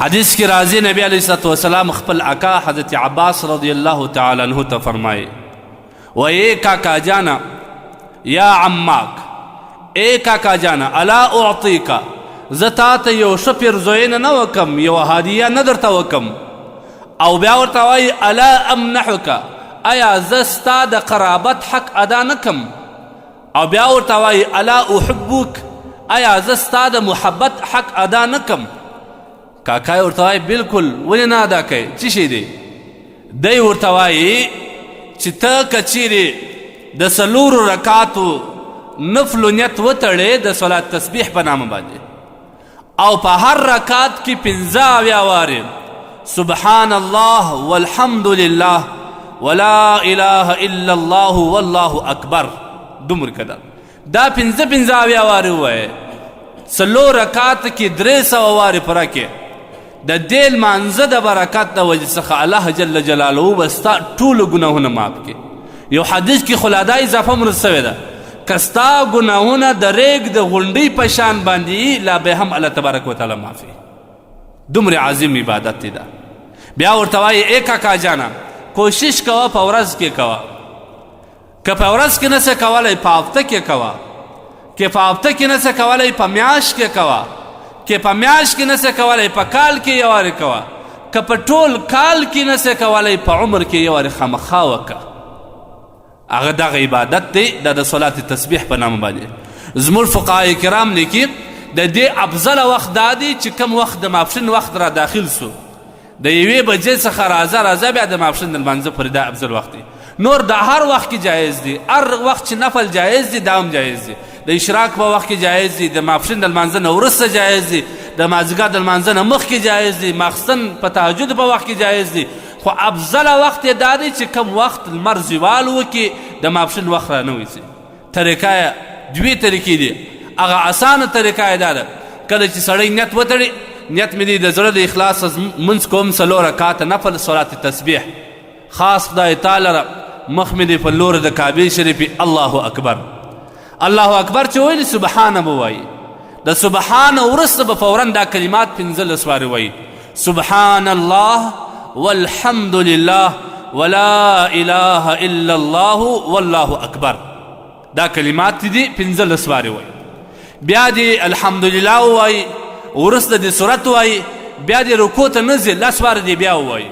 حدیث کی راضی نبی علیہ الصلوۃ والسلام خپل اکا حضرت عباس رضی اللہ تعالی عنہ ته فرمائے و اے کاکا جانا یا عماک اے کاکا جانا الا اعطیک زتا ته یو شپر زوین نه وکم یو هدیه نه درته وکم او بیا ورته وایي الا امنحک ایا زه ستا د قرابت حق ادا نه کم او بیا ورته وایي الا احبک ایا زه ستا د محبت حق ادا نه کم کاکا یې ورته وایي بلکل ولې نه ادا کوې څه شی دی دی ورته وایي چې ته که چیرې د څلورو رکاتو نفلو نیت وتړې د صلات تسبیح په نامه باندې او په هر رکات کې 15 وارې سبحان الله والحمد لله ولا اله الا الله والله اکبر دومره که دا 15 وارې ووایې څلور رکات کې 300 وارې پوره کې د دې لمانځه د برکت د وجې څخه الله جل جلاله به ستا ټولو ګناهونه معاف کړي یو حدیث کې خو لا دا اضافه هم رسوې ده که ستا ګناهونه د ریګ د غونډۍ په شان باندې لا به هم الله تبارک وتعالی معافي دومره عظیم عبادت دی دا بیا ورته وایي ای کاکا جانا کوشش کوه په ورځ کې کوه که په ورځ کې نسې کولی په هفته کې کوه که په هفته کې نسې کولی په میاشت کې کوه که په میاشت کې نسې کولی په کال کې یو وارې کوه که په ټول کال کې نسې کولی په عمر کې یو وارې خامخا وکړه هغه دغه عبادت دی دا د صلات تسبیح په نامه باندې زموږ فقهای کرام لیکي د دې افضله وخت دا دی چې کم وخت د ماپښین وخت را داخل سو د یوې بجې څخه راځه بیا د ماپښین د لمانځه پورې دا افضل وخت دی نور د هر وخت کې جایز دی هر وخت چې نفل جایز دی دا هم جایز دی د اشراق په وخت کې جایز دی د ماپښین د لمانځه نه وروسته جایز دی د مازدیګر د لمانځه نه مخکې جایز دی ماخستن په تهجد په وخت کې جایز دی خو افضله وخت یې دا دی چې کم وخت لمر زوال وکړي د ماپښین وخت را نه ویسي طریقه یې دوې طریقې دي هغه اسانه طریقه یې دا ده کله چې سړی نیت وتړي نیت مې دی د زړه د اخلاص منځ کوم څلور رکعاته نفل صلات تسبیح خاص خدای تعالی را مخ مې دی په لور د کعبې شریفې الله اکبر الله اکبر چې ویلي سبحانه به وایي د سبحانه وروسته به فورا دا کلمات 15 وارې وایي سبحان الله والحمد لله ولا اله الا الله والله اکبر دا کلمات دي 15 وارې وایي بیا دې الحمدلله ووایي وروسته دې صورت وایي بیا دې رکوع ته نه ځي 10 وارې دې بیا ووایي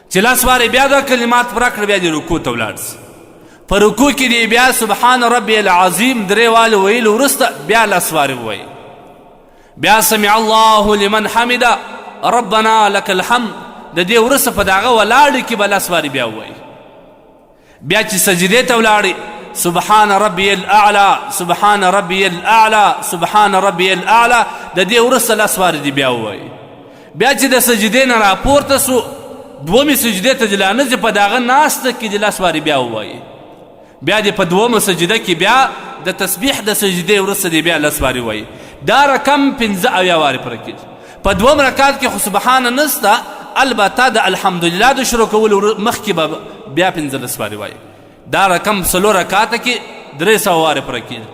چې 10 وارې بیا دا کلمات پوره کړه بیا دې رکوع ته ولاړ سي په رکوع کې دې بیا سبحان ربي العظیم 3 والې ویلو وروسته بیا 10 وارې ووایي بیا سمع الله لمن حمده ربنا لك الحمد د دې وروسته په دغه ولاړې کې به 10 وارې بیا ووایي بیا چې سجدې ته ولاړې سبحان ربي الاعلى سبحان ربي الاعلى سبحان ربي الاعلى د دې وروسته 10 وارې دې بیا ووایي بیا چې د سجدې نه راپورته سو دومې سجدې ته دې لا نه ځي په دغه ناسته کې دې 10 وارې بیا ووایي بیا دې په دومه سجده کې بیا د تسبیح د سجدې وروسته دې بیا 10 وارې وایي دا رقم 15 وارې پوره کېږي په دوم رکعت کې خو سبحانه نسته البته د الحمدلله د شروع کولو مخکې به بیا 15 وارې وایي دا رقم څلور رکعاته کې 300 وارې پوره کېږي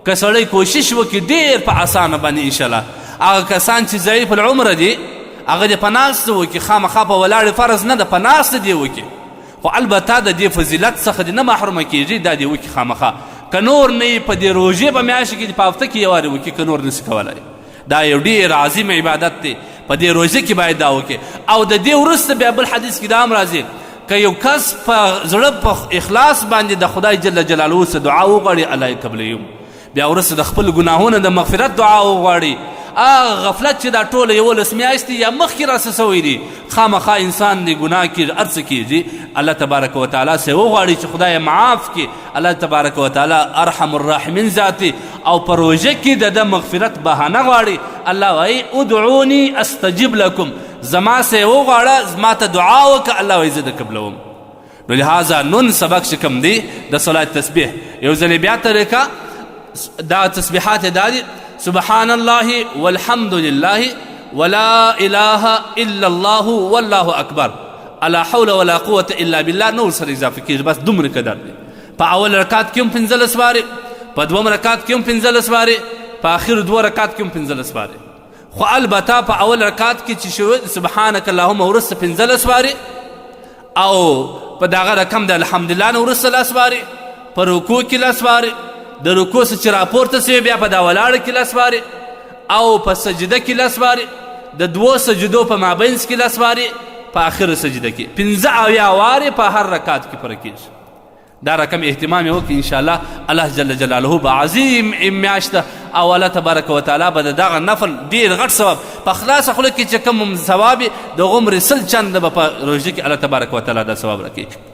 که سړی کوشش وکړي ډېر په اسانه باندې انشاءالله هغه کسان چې ضعیف العمره دي هغه دې په ناسته وکړي خامخا په ولاړې فرض نه ده په ناسته دې وکړي خو البته د دې فضیلت څخه دې نه محرومه کېږي دا دې وکړي خامخا که نور نه یې په دې روژې په میاشت کې په هفته کې یو وارې وکړي که نور نسي کولی دا یو ډېر عظیم عبادت دی په دې روژه کې باید دا وکړي او د دې وروسته بیا بل حدیث کې دا هم راځي که یو کس په زړه په اخلاص باندې د خدای جل جلاله څخه دعا وغواړي الله یې قبلوي بیا وروسته د خپل ګناهونو د مغفرت دعا وغواړي هغه غفلت چې دا ټوله 11 میاشتې یا مخکې راسه سوی دي خامخا انسان دی ګناه کېږي هر څه کېږي الله تبارک وتعالی سه وغواړي چې خدای معاف کړي الله تبارک وتعالی ارحم الراحمین ذات دی او په روژه کې د ده مغفرت بهانه غواړي الله وایي ادعوني استجب لکم زما سه وغواړه زما ته دعا وکړه الله وایي زه د قبلوم نو لهذا نن سبق چې کوم دی د صلات تسبیح یو ځلې بیا طریقه دا تسبیحات دا دي سبحان الله والحمد لله ولا اله الا الله والله اکبر لا حول ولا قوة الا بالله نور سره اضافه کېږي بس دومره قدر دی په اول رکعت کې هم 15 وارې په دوم رکعت کې هم 15 وارې په آخر 2 رکعت کې هم 15 وارې خو البته په اول رکعت کې چې شو سبحانک اللهم وروسته 15 وارې او په دغه رقم د الحمدلله نه وروسته 10 وارې په رکوع کې 10 وارې د رکوع څخه چې راپورته سوې بیا په دا ولاړه کې 10 وارې او په سجده کې 10 وارې د 2 سجدو په مابینځ کې 10 وارې په آخر سجده کې 15 وارې په هر رکعت کې پوره کېږي. دا رقم اهتمام یې وکړي انشاءالله الله جل جلاله به عظیم میاشت ده او الله تبارک وتعالی به د دغه نفل ډېر غټ ثواب په خلاصه خوله کې چې کوم ثواب د غومرې 100 چنده به په روژه کې الله تبارک وتعالی دا ثواب راکړي.